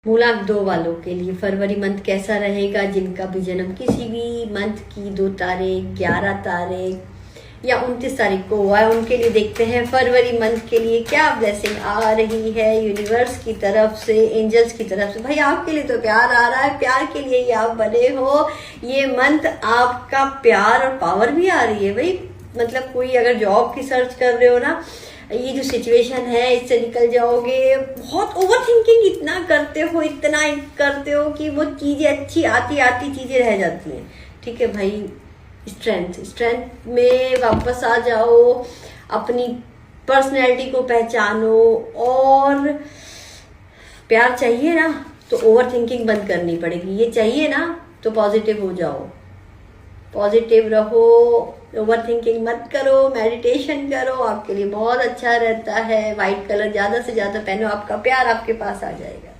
मूलांक 2 वालों के लिए फरवरी मंथ कैसा रहेगा, जिनका भी जन्म किसी भी मंथ की 2 तारीख, 11 तारीख या 29 तारीख को हुआ है, उनके लिए देखते हैं फरवरी मंथ के लिए क्या ब्लेसिंग आ रही है यूनिवर्स की तरफ से, एंजल्स की तरफ से। भाई आपके लिए तो प्यार आ रहा है, प्यार के लिए ही आप बने हो। ये मंथ आपका प्यार और पावर भी आ रही है भाई। मतलब कोई अगर जॉब की सर्च कर रहे हो ना, ये जो सिचुएशन है इससे निकल जाओगे। बहुत ओवर थिंकिंग इतना करते हो कि वो चीजें अच्छी आती चीजें रह जाती हैं। ठीक है भाई, स्ट्रेंथ में वापस आ जाओ, अपनी पर्सनैलिटी को पहचानो। और प्यार चाहिए ना तो ओवर थिंकिंग बंद करनी पड़ेगी। ये चाहिए ना तो पॉजिटिव हो जाओ, पॉजिटिव रहो, ओवर थिंकिंग मत करो, मेडिटेशन करो, आपके लिए बहुत अच्छा रहता है। व्हाइट कलर ज्यादा से ज्यादा पहनो, आपका प्यार आपके पास आ जाएगा।